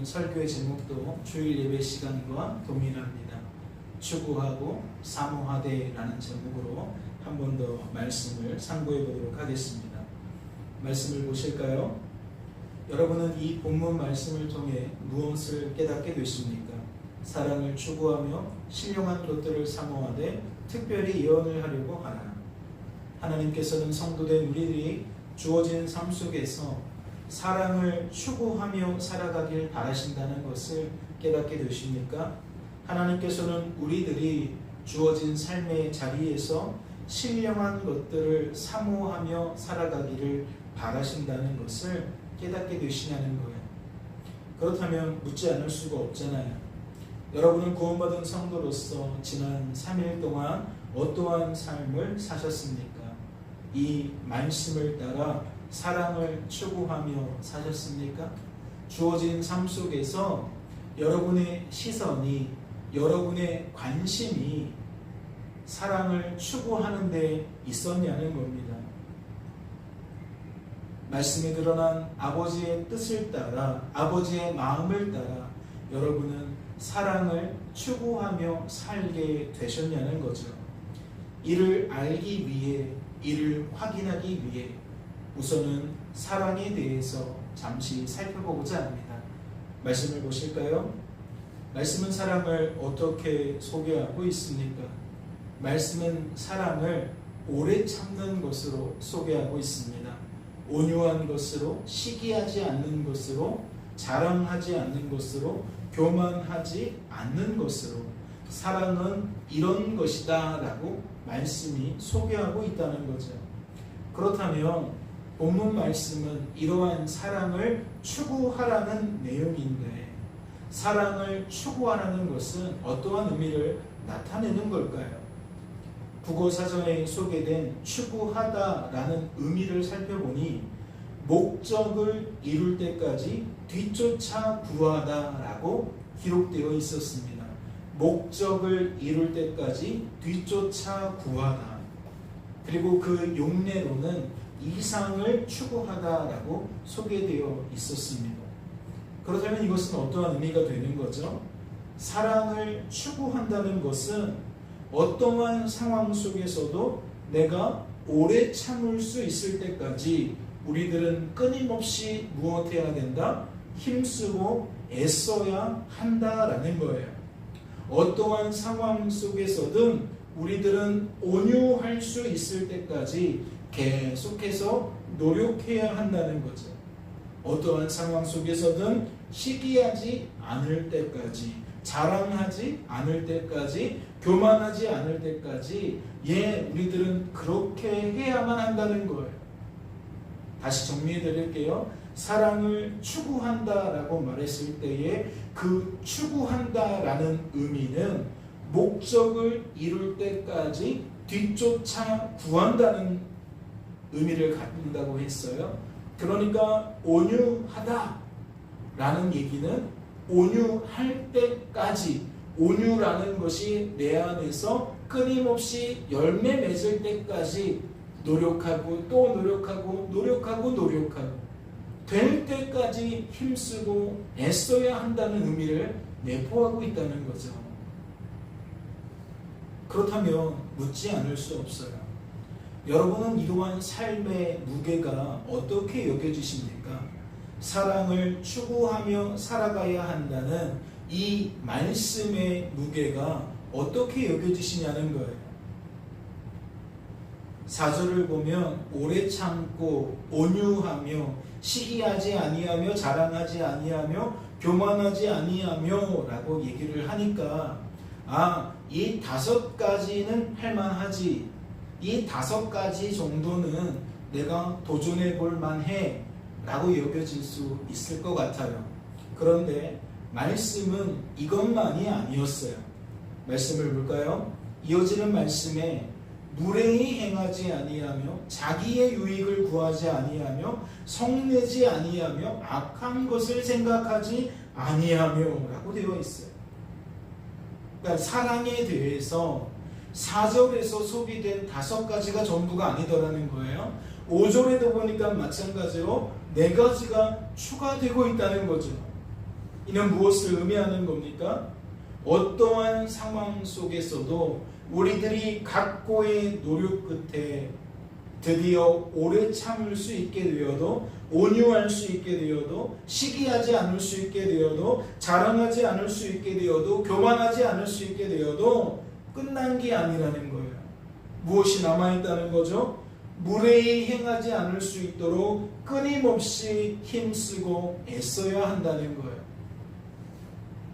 오늘 설교의 제목도 주일 예배 시간과 동일합니다. 추구하고 사모하되라는 제목으로 한 번 더 말씀을 상고해 보도록 하겠습니다. 말씀을 보실까요? 여러분은 이 본문 말씀을 통해 무엇을 깨닫게 되십니까? 사랑을 추구하며 신령한 것들을 사모하되 특별히 예언을 하려고 하라. 하나님께서는 성도된 우리들이 주어진 삶 속에서 사랑을 추구하며 살아가길 바라신다는 것을 깨닫게 되십니까? 하나님께서는 우리들이 주어진 삶의 자리에서 신령한 것들을 사모하며 살아가기를 바라신다는 것을 깨닫게 되시냐는 거예요. 그렇다면 묻지 않을 수가 없잖아요. 여러분은 구원받은 성도로서 지난 3일 동안 어떠한 삶을 사셨습니까? 이 말씀을 따라 사랑을 추구하며 사셨습니까? 주어진 삶 속에서 여러분의 시선이, 여러분의 관심이 사랑을 추구하는 데 있었냐는 겁니다. 말씀에 드러난 아버지의 뜻을 따라, 아버지의 마음을 따라 여러분은 사랑을 추구하며 살게 되셨냐는 거죠. 이를 알기 위해, 이를 확인하기 위해 우선은 사랑에 대해서 잠시 살펴보고자 합니다. 말씀을 보실까요? 말씀은 사랑을 어떻게 소개하고 있습니까? 말씀은 사랑을 오래 참는 것으로 소개하고 있습니다. 온유한 것으로, 시기하지 않는 것으로, 자랑하지 않는 것으로, 교만하지 않는 것으로 사랑은 이런 것이다 라고 말씀이 소개하고 있다는 거죠. 그렇다면 본문 말씀은 이러한 사랑을 추구하라는 내용인데, 사랑을 추구하라는 것은 어떠한 의미를 나타내는 걸까요? 국어사전에 소개된 추구하다라는 의미를 살펴보니 목적을 이룰 때까지 뒤쫓아 구하다라고 기록되어 있었습니다. 목적을 이룰 때까지 뒤쫓아 구하다. 그리고 그 용례로는 이상을 추구하다라고 소개되어 있었습니다. 그렇다면 이것은 어떠한 의미가 되는 거죠? 사랑을 추구한다는 것은 어떠한 상황 속에서도 내가 오래 참을 수 있을 때까지 우리들은 끊임없이 무엇해야 된다? 힘쓰고 애써야 한다라는 거예요. 어떠한 상황 속에서든 우리들은 온유할 수 있을 때까지 계속해서 노력해야 한다는 거죠. 어떠한 상황 속에서든 시기하지 않을 때까지, 자랑하지 않을 때까지, 교만하지 않을 때까지 우리들은 그렇게 해야만 한다는 거예요. 다시 정리해 드릴게요. 사랑을 추구한다라고 말했을 때에 그 추구한다라는 의미는 목적을 이룰 때까지 뒤쫓아 구한다는 의미를 갖는다고 했어요. 그러니까 온유하다라는 얘기는 온유할 때까지, 온유라는 것이 내 안에서 끊임없이 열매 맺을 때까지 노력하고 또 노력하고 될 때까지 힘쓰고 애써야 한다는 의미를 내포하고 있다는 거죠. 그렇다면 묻지 않을 수 없어요. 여러분은 이러한 삶의 무게가 어떻게 여겨지십니까? 사랑을 추구하며 살아가야 한다는 이 말씀의 무게가 어떻게 여겨지시냐는 거예요. 4절을 보면 오래 참고 온유하며 시기하지 아니하며 자랑하지 아니하며 교만하지 아니하며 라고 얘기를 하니까 이 5가지는 할만하지, 이 5가지 정도는 내가 도전해 볼 만해 라고 여겨질 수 있을 것 같아요. 그런데 말씀은 이것만이 아니었어요. 말씀을 볼까요? 이어지는 말씀에 무례히 행하지 아니하며 자기의 유익을 구하지 아니하며 성내지 아니하며 악한 것을 생각하지 아니하며 라고 되어 있어요. 그러니까 사랑에 대해서 4절에서 소비된 5가지가 전부가 아니더라는 거예요. 5절에도 보니까 마찬가지로 4가지가 추가되고 있다는 거죠. 이는 무엇을 의미하는 겁니까? 어떠한 상황 속에서도 우리들이 각고의 노력 끝에 드디어 오래 참을 수 있게 되어도, 온유할 수 있게 되어도, 시기하지 않을 수 있게 되어도, 자랑하지 않을 수 있게 되어도, 교만하지 않을 수 있게 되어도 끝난 게 아니라는 거예요. 무엇이 남아있다는 거죠? 무례히 행하지 않을 수 있도록 끊임없이 힘쓰고 애써야 한다는 거예요.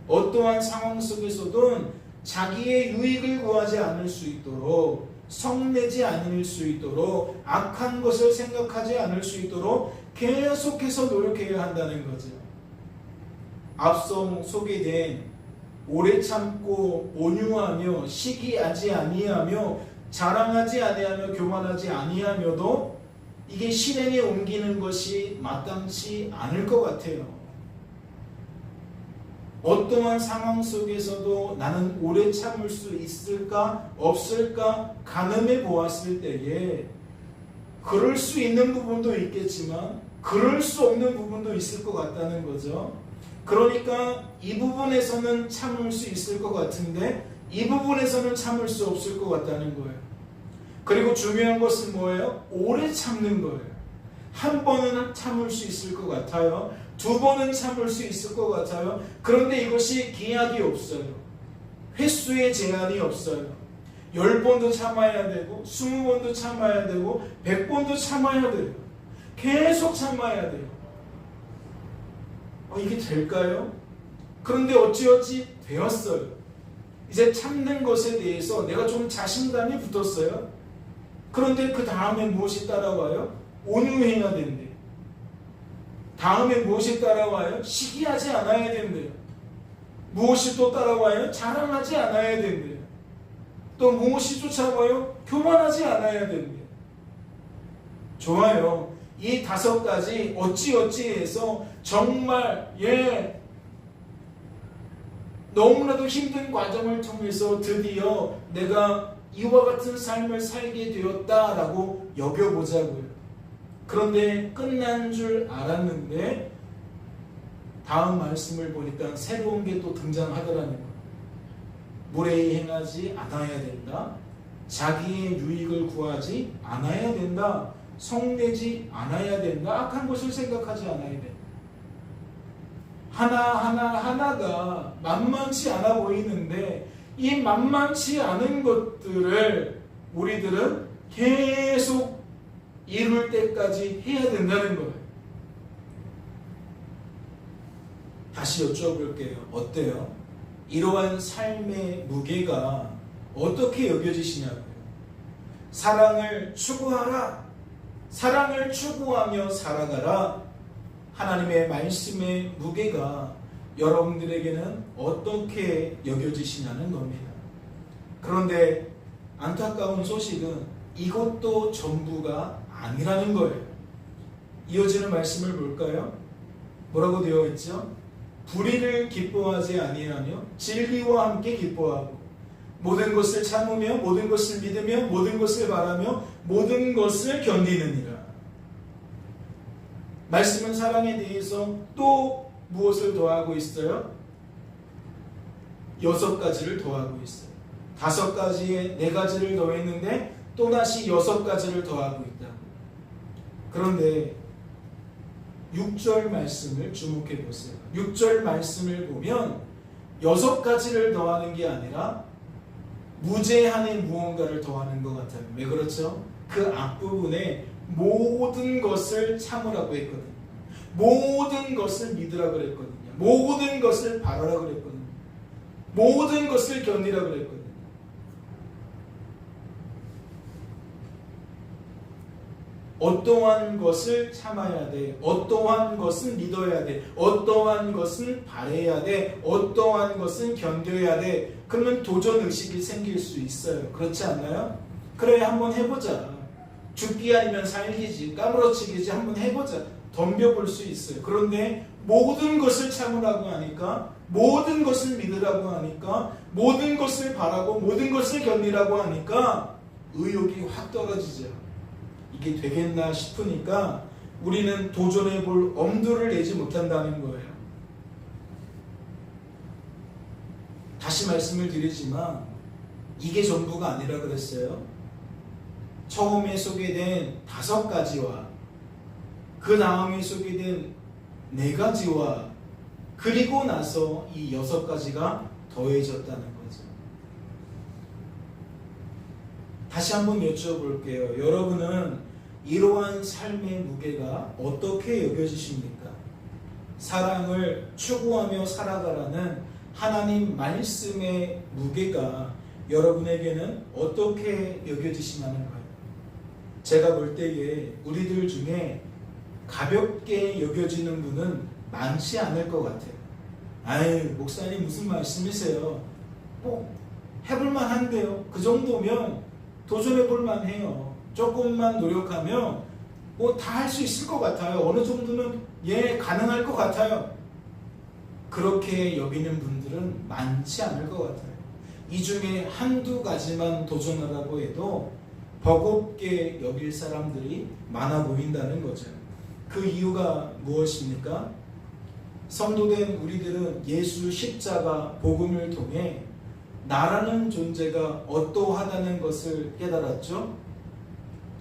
어떠한 상황 속에서든 자기의 유익을 구하지 않을 수 있도록, 성내지 않을 수 있도록, 악한 것을 생각하지 않을 수 있도록 계속해서 노력해야 한다는 거죠. 앞서 소개된 오래 참고 온유하며 시기하지 아니하며 자랑하지 아니하며 교만하지 아니하며도 이게 실행에 옮기는 것이 마땅치 않을 것 같아요. 어떠한 상황 속에서도 나는 오래 참을 수 있을까 없을까 가늠해 보았을 때에 그럴 수 있는 부분도 있겠지만 그럴 수 없는 부분도 있을 것 같다는 거죠. 그러니까 이 부분에서는 참을 수 있을 것 같은데 이 부분에서는 참을 수 없을 것 같다는 거예요. 그리고 중요한 것은 뭐예요? 오래 참는 거예요. 한 번은 참을 수 있을 것 같아요. 두 번은 참을 수 있을 것 같아요. 그런데 이것이 기약이 없어요. 횟수의 제한이 없어요. 10번도 참아야 되고 20번도 참아야 되고 100번도 참아야 돼요. 계속 참아야 돼요. 이게 될까요? 그런데 어찌어찌 되었어요. 이제 참는 것에 대해서 내가 좀 자신감이 붙었어요. 그런데 그 다음에 무엇이 따라와요? 온유해야 된대요. 다음에 무엇이 따라와요? 시기하지 않아야 된대요. 무엇이 또 따라와요? 자랑하지 않아야 된대요. 또 무엇이 쫓아와요? 교만하지 않아야 된대요. 좋아요. 이 5가지 어찌어찌해서 정말 너무나도 힘든 과정을 통해서 드디어 내가 이와 같은 삶을 살게 되었다라고 여겨보자고요. 그런데 끝난 줄 알았는데 다음 말씀을 보니까 새로운 게 또 등장하더라는 거예요. 무례히 행하지 않아야 된다. 자기의 유익을 구하지 않아야 된다. 성내지 않아야 된다. 악한 것을 생각하지 않아야 된다. 하나가 만만치 않아 보이는데 이 만만치 않은 것들을 우리들은 계속 이룰 때까지 해야 된다는 거예요. 다시 여쭤볼게요. 어때요? 이러한 삶의 무게가 어떻게 여겨지시냐고요? 사랑을 추구하라. 사랑을 추구하며 살아가라. 하나님의 말씀의 무게가 여러분들에게는 어떻게 여겨지시냐는 겁니다. 그런데 안타까운 소식은 이것도 전부가 아니라는 거예요. 이어지는 말씀을 볼까요? 뭐라고 되어 있죠? 불의를 기뻐하지 아니하며 진리와 함께 기뻐하고 모든 것을 참으며 모든 것을 믿으며 모든 것을 바라며 모든 것을 견디느니라. 말씀은 사랑에 대해서 또 무엇을 더하고 있어요? 6가지를 더하고 있어요. 5가지에 4가지를 더했는데 또다시 6가지를 더하고 있다. 그런데 6절 말씀을 주목해 보세요. 6절 말씀을 보면 6가지를 더하는 게 아니라 무제한의 무언가를 더하는 것 같아요. 왜 그렇죠? 그 앞부분에 모든 것을 참으라고 했거든요. 모든 것을 믿으라고 그랬거든요. 모든 것을 바라라고 그랬거든요. 모든 것을 견디라고 그랬거든요. 어떠한 것을 참아야 돼. 어떠한 것은 믿어야 돼. 어떠한 것은 바라야 돼. 어떠한 것은 견뎌야 돼. 그러면 도전의식이 생길 수 있어요. 그렇지 않나요? 그래, 한번 해보자. 죽기 아니면 살기지. 까무러치기지. 한번 해보자. 덤벼볼 수 있어요. 그런데 모든 것을 참으라고 하니까, 모든 것을 믿으라고 하니까, 모든 것을 바라고 모든 것을 견디라고 하니까 의욕이 확 떨어지죠. 이게 되겠나 싶으니까 우리는 도전해 볼 엄두를 내지 못한다는 거예요. 다시 말씀을 드리지만 이게 전부가 아니라 그랬어요. 처음에 소개된 5가지와 그 다음에 소개된 4가지와 그리고 나서 이 6가지가 더해졌다는 거죠. 다시 한번 여쭤볼게요. 여러분은 이러한 삶의 무게가 어떻게 여겨지십니까? 사랑을 추구하며 살아가라는 하나님 말씀의 무게가 여러분에게는 어떻게 여겨지시나요? 제가 볼 때에 우리들 중에 가볍게 여겨지는 분은 많지 않을 것 같아요. 아유, 목사님 무슨 말씀이세요? 뭐 해볼만 한데요. 그 정도면 도전해볼만 해요. 조금만 노력하면 뭐 다 할 수 있을 것 같아요. 어느 정도는 가능할 것 같아요. 그렇게 여기는 분들은 많지 않을 것 같아요. 이 중에 한두 가지만 도전하라고 해도 버겁게 여길 사람들이 많아 보인다는 거죠. 그 이유가 무엇입니까? 성도된 우리들은 예수 십자가 복음을 통해 나라는 존재가 어떠하다는 것을 깨달았죠.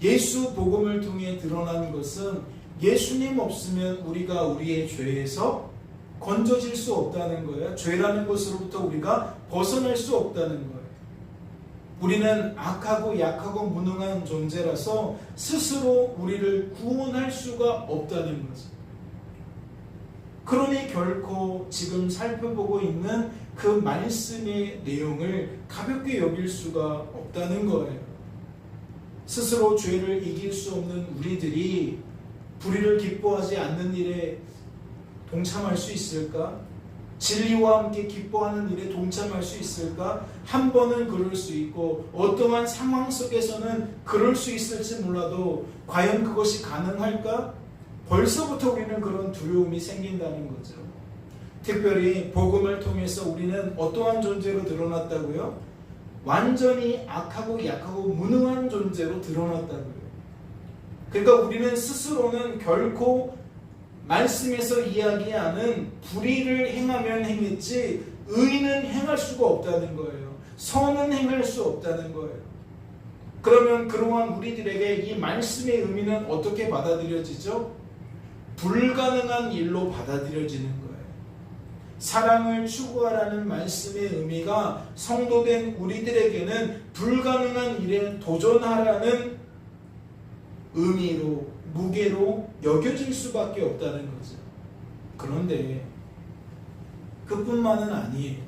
예수 복음을 통해 드러난 것은 예수님 없으면 우리가 우리의 죄에서 건져질 수 없다는 거예요. 죄라는 것으로부터 우리가 벗어날 수 없다는 거예요. 우리는 악하고 약하고 무능한 존재라서 스스로 우리를 구원할 수가 없다는 거죠. 그러니 결코 지금 살펴보고 있는 그 말씀의 내용을 가볍게 여길 수가 없다는 거예요. 스스로 죄를 이길 수 없는 우리들이 불의를 기뻐하지 않는 일에 동참할 수 있을까? 진리와 함께 기뻐하는 일에 동참할 수 있을까? 한 번은 그럴 수 있고 어떠한 상황 속에서는 그럴 수 있을지 몰라도 과연 그것이 가능할까? 벌써부터 우리는 그런 두려움이 생긴다는 거죠. 특별히 복음을 통해서 우리는 어떠한 존재로 드러났다고요? 완전히 악하고 약하고 무능한 존재로 드러났다고요. 그러니까 우리는 스스로는 결코 말씀에서 이야기하는 불의를 행하면 행했지 의는 행할 수가 없다는 거예요. 선은 행할 수 없다는 거예요. 그러면 그러한 우리들에게 이 말씀의 의미는 어떻게 받아들여지죠? 불가능한 일로 받아들여지는 거예요. 사랑을 추구하라는 말씀의 의미가 성도된 우리들에게는 불가능한 일에 도전하라는 의미로, 무게로 여겨질 수밖에 없다는 거죠. 그런데 그뿐만은 아니에요.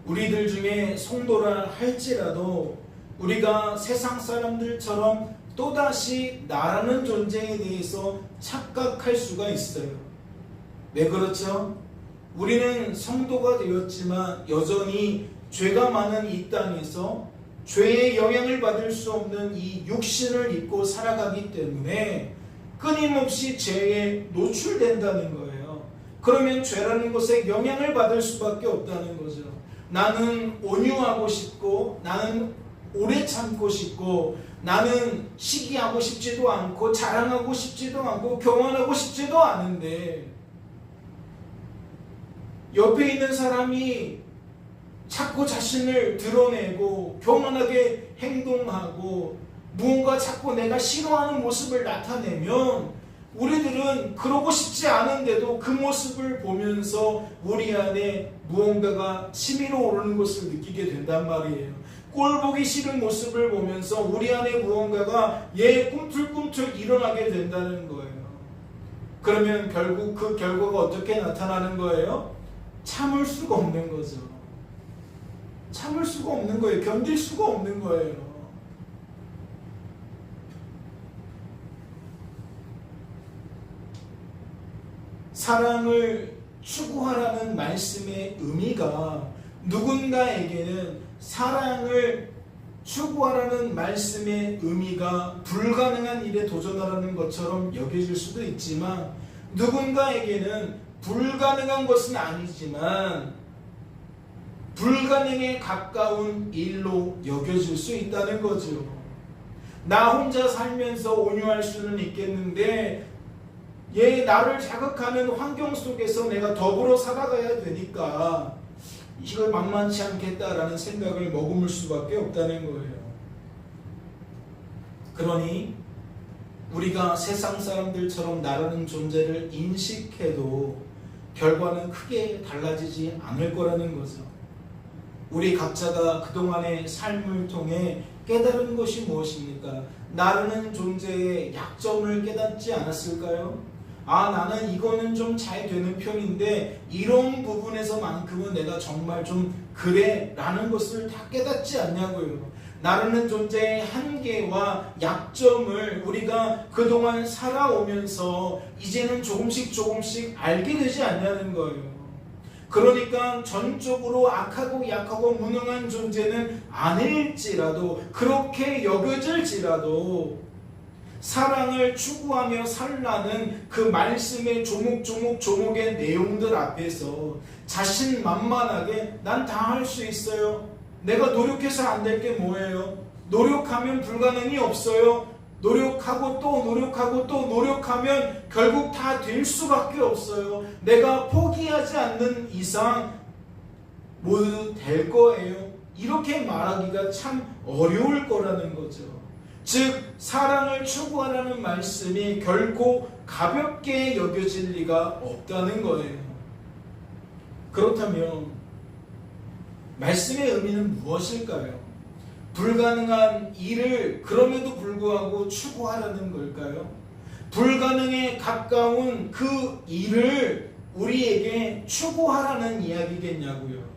우리들 중에 성도라 할지라도 우리가 세상 사람들처럼 또다시 나라는 존재에 대해서 착각할 수가 있어요. 왜 그렇죠? 우리는 성도가 되었지만 여전히 죄가 많은 이 땅에서 죄의 영향을 받을 수 없는 이 육신을 입고 살아가기 때문에 끊임없이 죄에 노출된다는 거예요. 그러면 죄라는 것에 영향을 받을 수밖에 없다는 거죠. 나는 온유하고 싶고 나는 오래 참고 싶고 나는 시기하고 싶지도 않고 자랑하고 싶지도 않고 교만하고 싶지도 않은데 옆에 있는 사람이 자꾸 자신을 드러내고 교만하게 행동하고 무언가 자꾸 내가 싫어하는 모습을 나타내면 우리들은 그러고 싶지 않은데도 그 모습을 보면서 우리 안에 무언가가 치밀어 오르는 것을 느끼게 된단 말이에요. 꼴 보기 싫은 모습을 보면서 우리 안에 무언가가 꿈틀꿈틀 일어나게 된다는 거예요. 그러면 결국 그 결과가 어떻게 나타나는 거예요? 참을 수가 없는 거죠. 참을 수가 없는 거예요. 견딜 수가 없는 거예요. 사랑을 추구하라는 말씀의 의미가 누군가에게는 사랑을 추구하라는 말씀의 의미가 불가능한 일에 도전하라는 것처럼 여겨질 수도 있지만 누군가에게는 불가능한 것은 아니지만 불가능에 가까운 일로 여겨질 수 있다는 거죠. 나 혼자 살면서 온유할 수는 있겠는데 나를 자극하는 환경 속에서 내가 더불어 살아가야 되니까 이걸 만만치 않겠다라는 생각을 머금을 수밖에 없다는 거예요. 그러니 우리가 세상 사람들처럼 나라는 존재를 인식해도 결과는 크게 달라지지 않을 거라는 거죠. 우리 각자가 그동안의 삶을 통해 깨달은 것이 무엇입니까? 나라는 존재의 약점을 깨닫지 않았을까요? 나는 이거는 좀 잘 되는 편인데 이런 부분에서만큼은 내가 정말 좀 그래 라는 것을 다 깨닫지 않냐고요. 나라는 존재의 한계와 약점을 우리가 그동안 살아오면서 이제는 조금씩 알게 되지 않냐는 거예요. 그러니까 전적으로 악하고 약하고 무능한 존재는 아닐지라도, 그렇게 여겨질지라도 사랑을 추구하며 살라는 그 말씀의 조목의 내용들 앞에서 자신만만하게 난 다 할 수 있어요. 내가 노력해서 안 될 게 뭐예요? 노력하면 불가능이 없어요. 노력하고 또 노력하면 결국 다 될 수밖에 없어요. 내가 포기하지 않는 이상 모두 될 거예요. 이렇게 말하기가 참 어려울 거라는 거죠. 즉 사랑을 추구하라는 말씀이 결코 가볍게 여겨질 리가 없다는 거예요. 그렇다면 말씀의 의미는 무엇일까요? 불가능한 일을 그럼에도 불구하고 추구하라는 걸까요? 불가능에 가까운 그 일을 우리에게 추구하라는 이야기겠냐고요.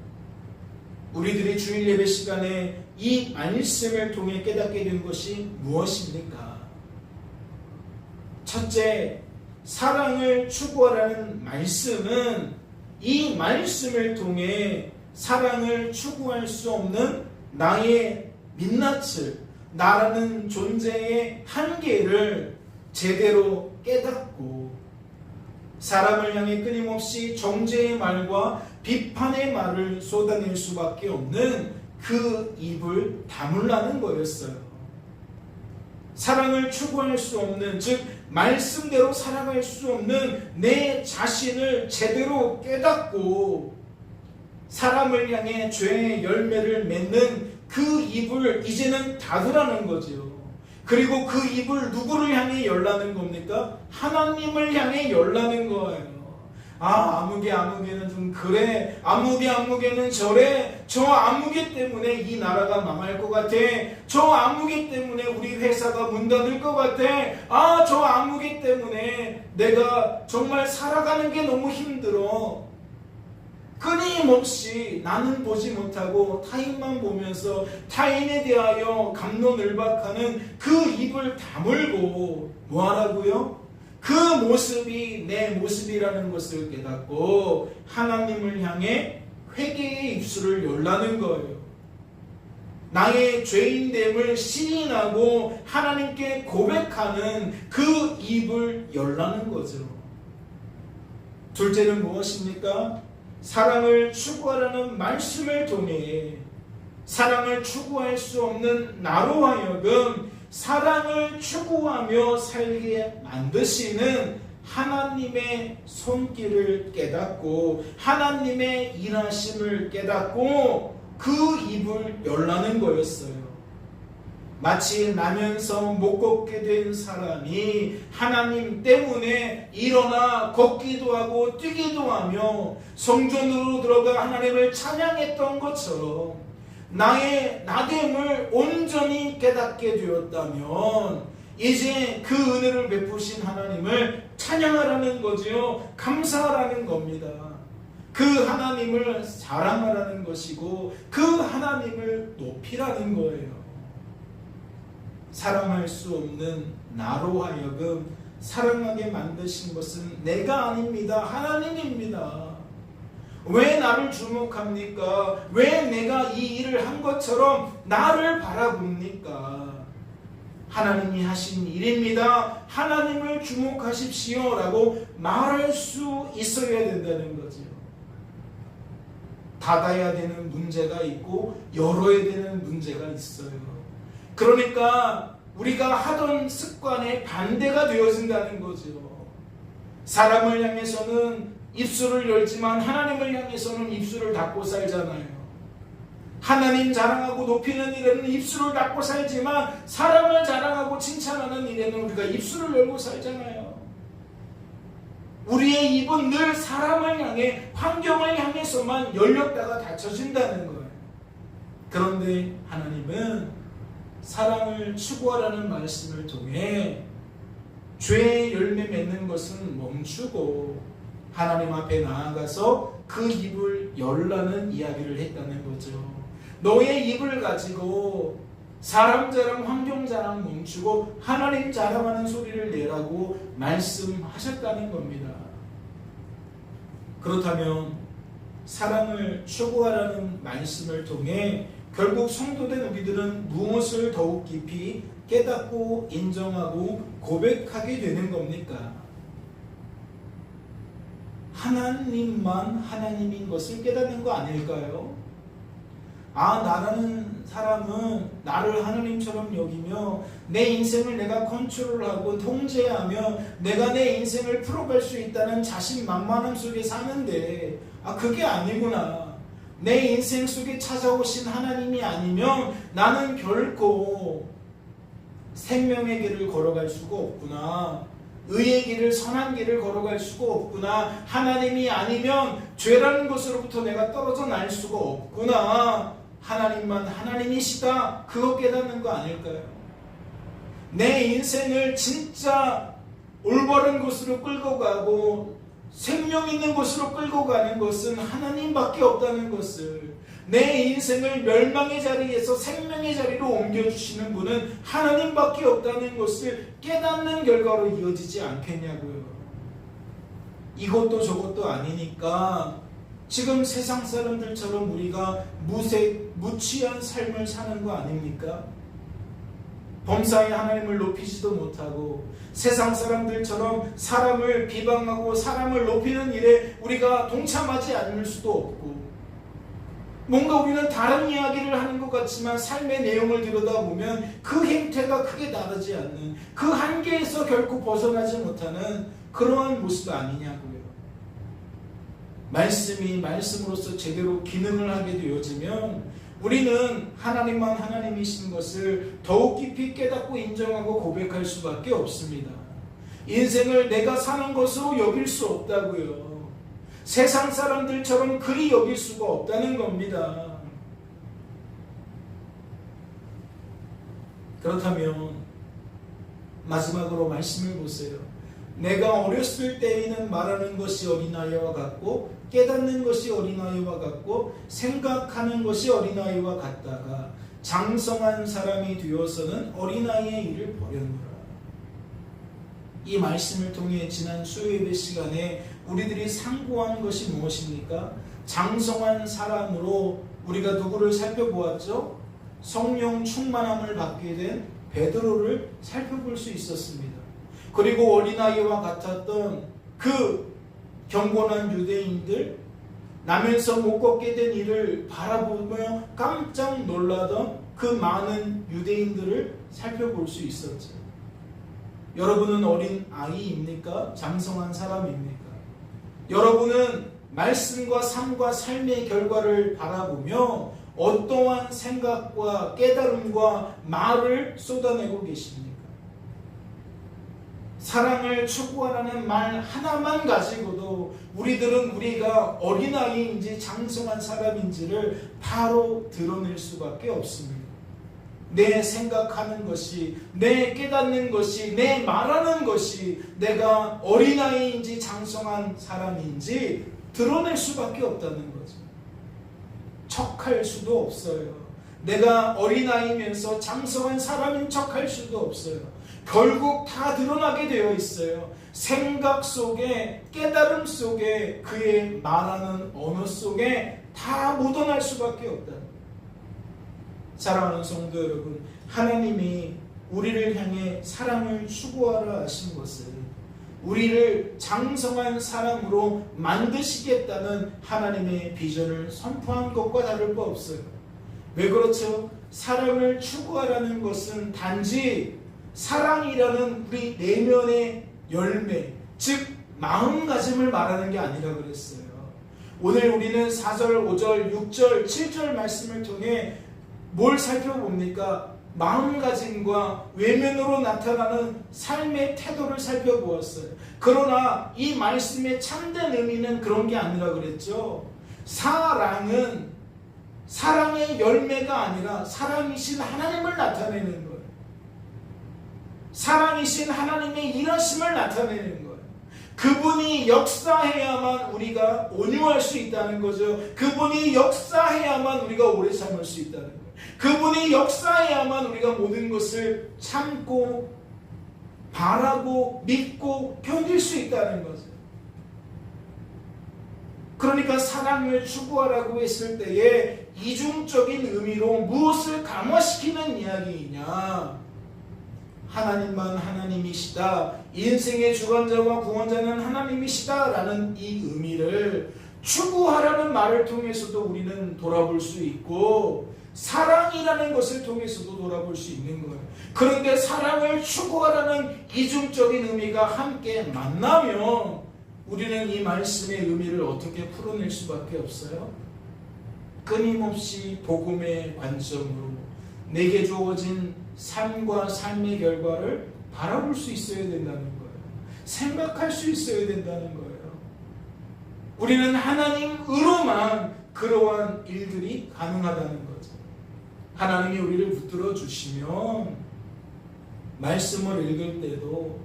우리들이 주일 예배 시간에 이 말씀을 통해 깨닫게 된 것이 무엇입니까? 첫째, 사랑을 추구하라는 말씀은 이 말씀을 통해 사랑을 추구할 수 없는 나의 민낯을, 나라는 존재의 한계를 제대로 깨닫고 사람을 향해 끊임없이 정죄의 말과 비판의 말을 쏟아낼 수밖에 없는 그 입을 다물라는 거였어요. 사랑을 추구할 수 없는, 즉 말씀대로 살아갈 수 없는 내 자신을 제대로 깨닫고 사람을 향해 죄의 열매를 맺는 그 입을 이제는 닫으라는 거죠. 그리고 그 입을 누구를 향해 열라는 겁니까? 하나님을 향해 열라는 거예요. 아무개는 좀 그래, 아무개는 저래, 저 아무개 때문에 이 나라가 망할 것 같아, 저 아무개 때문에 우리 회사가 문 닫을 것 같아, 저 아무개 때문에 내가 정말 살아가는 게 너무 힘들어. 끊임없이 나는 보지 못하고 타인만 보면서 타인에 대하여 갑론을박하는 그 입을 다물고 뭐하라고요? 그 모습이 내 모습이라는 것을 깨닫고 하나님을 향해 회개의 입술을 열라는 거예요. 나의 죄인됨을 시인하고 하나님께 고백하는 그 입을 열라는 거죠. 둘째는 무엇입니까? 사랑을 추구하라는 말씀을 통해 사랑을 추구할 수 없는 나로 하여금 사랑을 추구하며 살게 만드시는 하나님의 손길을 깨닫고 하나님의 일하심을 깨닫고 그 입을 열라는 거였어요. 마치 나면서 못 걷게 된 사람이 하나님 때문에 일어나 걷기도 하고 뛰기도 하며 성전으로 들어가 하나님을 찬양했던 것처럼 나의 나됨을 온전히 깨닫게 되었다면 이제 그 은혜를 베푸신 하나님을 찬양하라는 거지요. 감사하라는 겁니다. 그 하나님을 사랑하라는 것이고 그 하나님을 높이라는 거예요. 사랑할 수 없는 나로 하여금 사랑하게 만드신 것은 내가 아닙니다. 하나님입니다. 왜 나를 주목합니까? 왜 내가 이 일을 한 것처럼 나를 바라봅니까? 하나님이 하신 일입니다. 하나님을 주목하십시오 라고 말할 수 있어야 된다는 거죠. 닫아야 되는 문제가 있고 열어야 되는 문제가 있어요. 그러니까 우리가 하던 습관에 반대가 되어진다는 거죠. 사람을 향해서는 입술을 열지만 하나님을 향해서는 입술을 닫고 살잖아요. 하나님 자랑하고 높이는 일에는 입술을 닫고 살지만 사람을 자랑하고 칭찬하는 일에는 우리가 입술을 열고 살잖아요. 우리의 입은 늘 사람을 향해, 환경을 향해서만 열렸다가 닫혀진다는 거예요. 그런데 하나님은 사랑을 추구하라는 말씀을 통해 죄의 열매 맺는 것은 멈추고 하나님 앞에 나아가서 그 입을 열라는 이야기를 했다는 거죠. 너의 입을 가지고 사람 자랑, 환경 자랑 멈추고 하나님 자랑하는 소리를 내라고 말씀하셨다는 겁니다. 그렇다면 사랑을 추구하라는 말씀을 통해 결국 성도된 우리들은 무엇을 더욱 깊이 깨닫고 인정하고 고백하게 되는 겁니까? 하나님만 하나님인 것을 깨닫는 거 아닐까요? 나라는 사람은 나를 하나님처럼 여기며 내 인생을 내가 컨트롤하고 통제하며 내가 내 인생을 풀어갈 수 있다는 자신만만함 속에 사는데 그게 아니구나. 내 인생 속에 찾아오신 하나님이 아니면 나는 결코 생명의 길을 걸어갈 수가 없구나. 의의 길을, 선한 길을 걸어갈 수가 없구나. 하나님이 아니면 죄라는 것으로부터 내가 떨어져 날 수가 없구나. 하나님만 하나님이시다. 그거 깨닫는 거 아닐까요? 내 인생을 진짜 올바른 곳으로 끌고 가고 생명 있는 곳으로 끌고 가는 것은 하나님밖에 없다는 것을, 내 인생을 멸망의 자리에서 생명의 자리로 옮겨주시는 분은 하나님밖에 없다는 것을 깨닫는 결과로 이어지지 않겠냐고요. 이것도 저것도 아니니까 지금 세상 사람들처럼 우리가 무취한 삶을 사는 거 아닙니까? 범사에 하나님을 높이지도 못하고 세상 사람들처럼 사람을 비방하고 사람을 높이는 일에 우리가 동참하지 않을 수도 없고, 뭔가 우리는 다른 이야기를 하는 것 같지만 삶의 내용을 들여다보면 그 행태가 크게 다르지 않는, 그 한계에서 결코 벗어나지 못하는 그러한 모습 아니냐고요. 말씀이 말씀으로서 제대로 기능을 하게 되어지면 우리는 하나님만 하나님이신 것을 더욱 깊이 깨닫고 인정하고 고백할 수밖에 없습니다. 인생을 내가 사는 것으로 여길 수 없다고요. 세상 사람들처럼 그리 여길 수가 없다는 겁니다. 그렇다면 마지막으로 말씀을 보세요. 내가 어렸을 때에는 말하는 것이 어린아이와 같고 깨닫는 것이 어린아이와 같고 생각하는 것이 어린아이와 같다가 장성한 사람이 되어서는 어린아이의 일을 버렸노라. 이 말씀을 통해 지난 수요예배 시간에 우리들이 상고한 것이 무엇입니까? 장성한 사람으로 우리가 누구를 살펴보았죠? 성령 충만함을 받게 된 베드로를 살펴볼 수 있었습니다. 그리고 어린아이와 같았던 그 경건한 유대인들, 나면서 못 걷게 된 이를 바라보며 깜짝 놀라던 그 많은 유대인들을 살펴볼 수 있었죠. 여러분은 어린 아이입니까? 장성한 사람입니까? 여러분은 말씀과 삶과 삶의 결과를 바라보며 어떠한 생각과 깨달음과 말을 쏟아내고 계십니까? 사랑을 추구하라는 말 하나만 가지고도 우리들은 우리가 어린아이인지 장성한 사람인지를 바로 드러낼 수밖에 없습니다. 내 생각하는 것이, 내 깨닫는 것이, 내 말하는 것이 내가 어린아이인지 장성한 사람인지 드러낼 수밖에 없다는 거죠. 척할 수도 없어요. 내가 어린아이면서 장성한 사람인 척할 수도 없어요. 결국 다 드러나게 되어 있어요. 생각 속에, 깨달음 속에, 그의 말하는 언어 속에 다 묻어날 수밖에 없다. 사랑하는 성도 여러분, 하나님이 우리를 향해 사랑을 추구하라 하신 것은 우리를 장성한 사람으로 만드시겠다는 하나님의 비전을 선포한 것과 다를 바 없어요. 왜 그렇죠? 사랑을 추구하라는 것은 단지 사랑이라는 우리 내면의 열매, 즉 마음가짐을 말하는 게 아니라 그랬어요. 오늘 우리는 4절, 5절, 6절, 7절 말씀을 통해 뭘 살펴봅니까? 마음가짐과 외면으로 나타나는 삶의 태도를 살펴보았어요. 그러나 이 말씀의 참된 의미는 그런 게 아니라 그랬죠. 사랑은 사랑의 열매가 아니라 사랑이신 하나님을 나타내는 거예요. 사랑이신 하나님의 일하심을 나타내는 거예요. 그분이 역사해야만 우리가 온유할 수 있다는 거죠. 그분이 역사해야만 우리가 오래 참을 수 있다는 거예요. 그분이 역사해야만 우리가 모든 것을 참고 바라고 믿고 견딜 수 있다는 거죠. 그러니까 사랑을 추구하라고 했을 때에 이중적인 의미로 무엇을 강화시키는 이야기이냐? 하나님만 하나님이시다, 인생의 주관자와 구원자는 하나님이시다 라는 이 의미를 추구하라는 말을 통해서도 우리는 돌아볼 수 있고, 사랑이라는 것을 통해서도 돌아볼 수 있는 거예요. 그런데 사랑을 추구하라는 이중적인 의미가 함께 만나면 우리는 이 말씀의 의미를 어떻게 풀어낼 수밖에 없어요? 끊임없이 복음의 관점으로 내게 주어진 삶과 삶의 결과를 바라볼 수 있어야 된다는 거예요. 생각할 수 있어야 된다는 거예요. 우리는 하나님으로만 그러한 일들이 가능하다는 거죠. 하나님이 우리를 붙들어 주시면 말씀을 읽을 때도,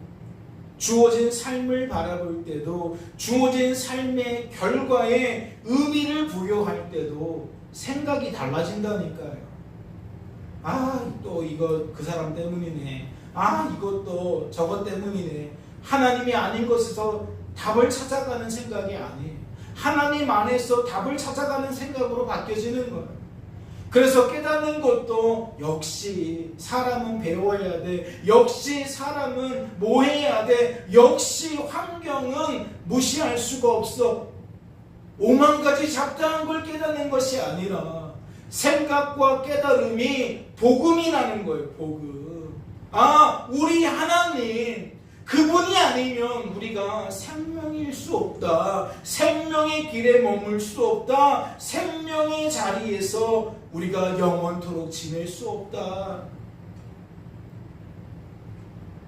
주어진 삶을 바라볼 때도, 주어진 삶의 결과에 의미를 부여할 때도 생각이 달라진다니까요. 또 이거 그 사람 때문이네. 이것도 저것 때문이네. 하나님이 아닌 것에서 답을 찾아가는 생각이 아니에요. 하나님 안에서 답을 찾아가는 생각으로 바뀌어지는 거예요. 그래서 깨닫는 것도 역시 사람은 배워야 돼. 역시 사람은 뭐 해야 돼. 역시 환경은 무시할 수가 없어. 오만 가지 잡다한 걸 깨닫는 것이 아니라 생각과 깨달음이 복음이라는 거예요. 복음. 우리 하나님, 그분이 아니면 우리가 생명일 수 없다. 생명의 길에 머물 수 없다. 생명의 자리에서 우리가 영원토록 지낼 수 없다.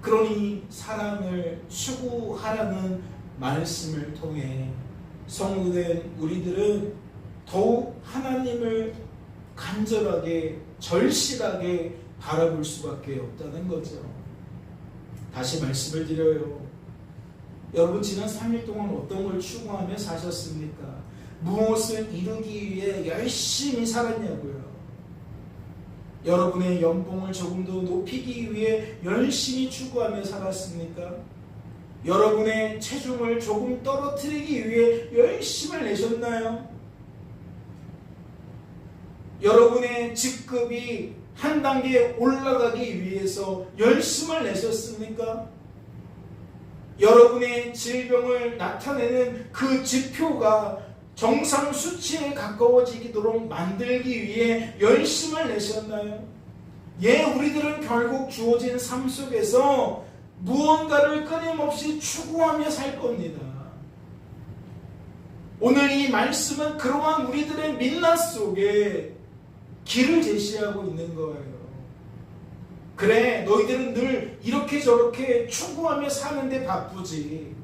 그러니 사랑을 추구하라는 말씀을 통해 성도된 우리들은 더욱 하나님을 간절하게, 절실하게 바라볼 수밖에 없다는 거죠. 다시 말씀을 드려요. 여러분, 지난 3일 동안 어떤 걸 추구하며 사셨습니까? 무엇을 이루기 위해 열심히 살았냐고요? 여러분의 연봉을 조금 더 높이기 위해 열심히 추구하며 살았습니까? 여러분의 체중을 조금 떨어뜨리기 위해 열심을 내셨나요? 여러분의 직급이 한 단계 올라가기 위해서 열심을 내셨습니까? 여러분의 질병을 나타내는 그 지표가 정상 수치에 가까워지도록 만들기 위해 열심을 내셨나요? 우리들은 결국 주어진 삶 속에서 무언가를 끊임없이 추구하며 살 겁니다. 오늘 이 말씀은 그러한 우리들의 민낯 속에 길을 제시하고 있는 거예요. 그래, 너희들은 늘 이렇게 저렇게 추구하며 사는데 바쁘지.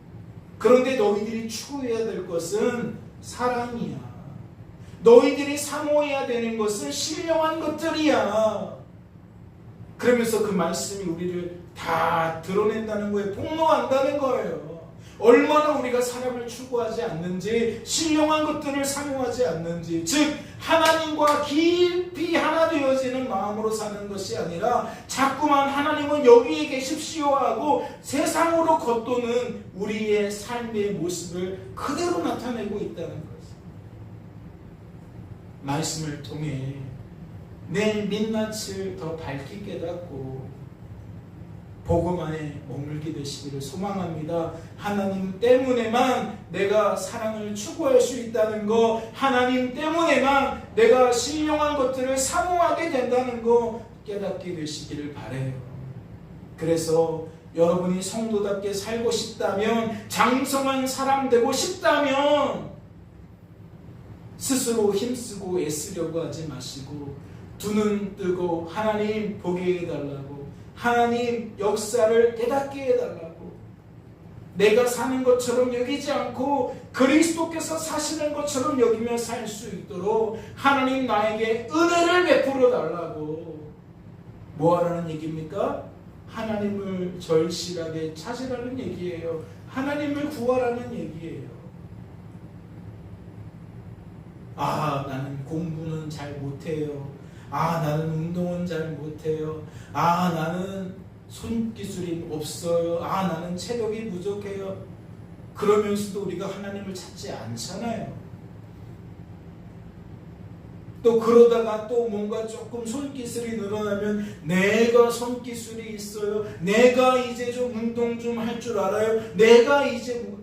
그런데 너희들이 추구해야 될 것은 사랑이야. 너희들이 사모해야 되는 것은 신령한 것들이야. 그러면서 그 말씀이 우리를 다 드러낸다는 거예요. 폭로한다는 거예요. 얼마나 우리가 사랑을 추구하지 않는지, 신령한 것들을 사모하지 않는지, 즉 하나님과 깊이 하나 되어지는 마음으로 사는 것이 아니라 자꾸만 하나님은 여기에 계십시오 하고 세상으로 겉도는 우리의 삶의 모습을 그대로 나타내고 있다는 거죠. 말씀을 통해 내 민낯을 더 밝게 깨닫고 복음 안에 머물게 되시기를 소망합니다. 하나님 때문에만 내가 사랑을 추구할 수 있다는 거, 하나님 때문에만 내가 신령한 것들을 사모하게 된다는 거 깨닫게 되시기를 바라요. 그래서 여러분이 성도답게 살고 싶다면, 장성한 사람 되고 싶다면 스스로 힘쓰고 애쓰려고 하지 마시고 두 눈 뜨고 하나님 보게 해달라고, 하나님 역사를 깨닫게 해달라고, 내가 사는 것처럼 여기지 않고 그리스도께서 사시는 것처럼 여기며 살 수 있도록 하나님 나에게 은혜를 베풀어 달라고. 뭐 하라는 얘기입니까? 하나님을 절실하게 찾으라는 얘기예요. 하나님을 구하라는 얘기예요. 아, 나는 공부는 잘 못해요. 아, 나는 운동은 잘 못해요. 아, 나는 손기술이 없어요. 아, 나는 체력이 부족해요. 그러면서도 우리가 하나님을 찾지 않잖아요. 또 그러다가 또 뭔가 조금 손기술이 늘어나면 내가 손기술이 있어요. 내가 이제 좀 운동 좀 할 줄 알아요. 내가 이제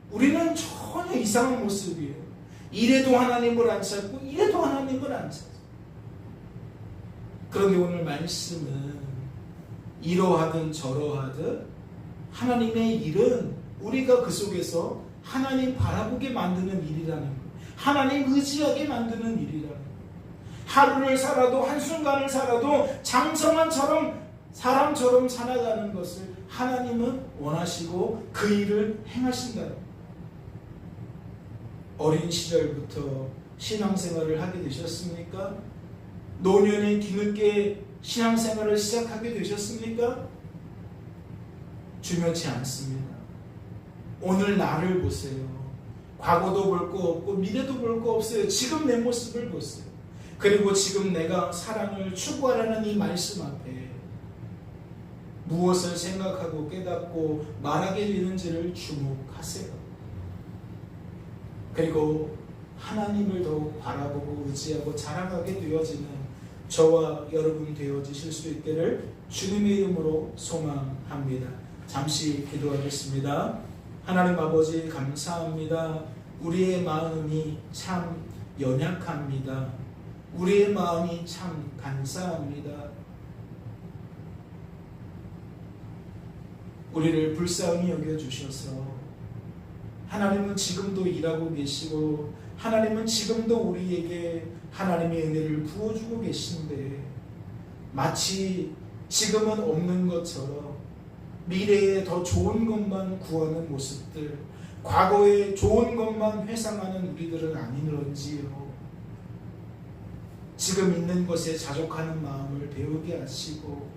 우리는 전혀 이상한 모습이에요. 이래도 하나님을 안 찾고 이래도 하나님을 안 찾아요. 그런데 오늘 말씀은 이러하든 저러하든 하나님의 일은 우리가 그 속에서 하나님 바라보게 만드는 일이라는 거예요. 하나님 의지하게 만드는 일이라는 거예요. 하루를 살아도 한순간을 살아도 장성한 사람처럼 살아가는 것을 하나님은 원하시고 그 일을 행하신다는 거예요. 어린 시절부터 신앙생활을 하게 되셨습니까? 노년에 뒤늦게 신앙생활을 시작하게 되셨습니까? 중요치 않습니다. 오늘 나를 보세요. 과거도 볼 거 없고 미래도 볼 거 없어요. 지금 내 모습을 보세요. 그리고 지금 내가 사랑을 추구하라는 이 말씀 앞에 무엇을 생각하고 깨닫고 말하게 되는지를 주목하세요. 그리고 하나님을 더욱 바라보고 의지하고 자랑하게 되어지는 저와 여러분 되어지실 수 있기를 주님의 이름으로 소망합니다. 잠시 기도하겠습니다. 하나님 아버지 감사합니다. 우리의 마음이 참 연약합니다. 우리의 마음이 참 간사합니다. 우리를 불쌍히 여겨주셔서 하나님은 지금도 일하고 계시고 하나님은 지금도 우리에게 하나님의 은혜를 부어주고 계신데 마치 지금은 없는 것처럼 미래에 더 좋은 것만 구하는 모습들, 과거에 좋은 것만 회상하는 우리들은 아니런지요. 지금 있는 것에 자족하는 마음을 배우게 하시고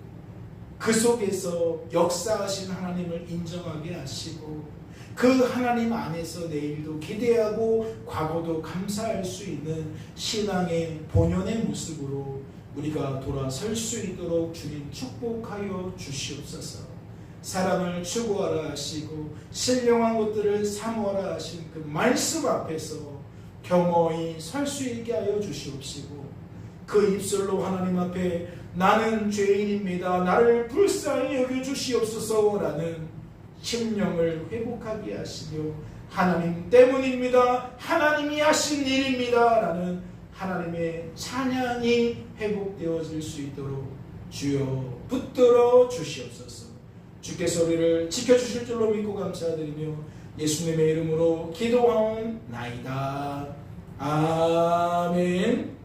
그 속에서 역사하신 하나님을 인정하게 하시고 그 하나님 안에서 내일도 기대하고 과거도 감사할 수 있는 신앙의 본연의 모습으로 우리가 돌아설 수 있도록 주님 축복하여 주시옵소서. 사랑을 추구하라 하시고 신령한 것들을 사모하라 하신 그 말씀 앞에서 겸허히 설 수 있게 하여 주시옵시고 그 입술로 하나님 앞에 나는 죄인입니다. 나를 불쌍히 여겨주시옵소서라는 심령을 회복하게 하시며 하나님 때문입니다. 하나님이 하신 일입니다. 라는 하나님의 찬양이 회복되어질 수 있도록 주여 붙들어 주시옵소서. 주께서 우리를 지켜주실 줄로 믿고 감사드리며 예수님의 이름으로 기도하옵나이다. 아멘.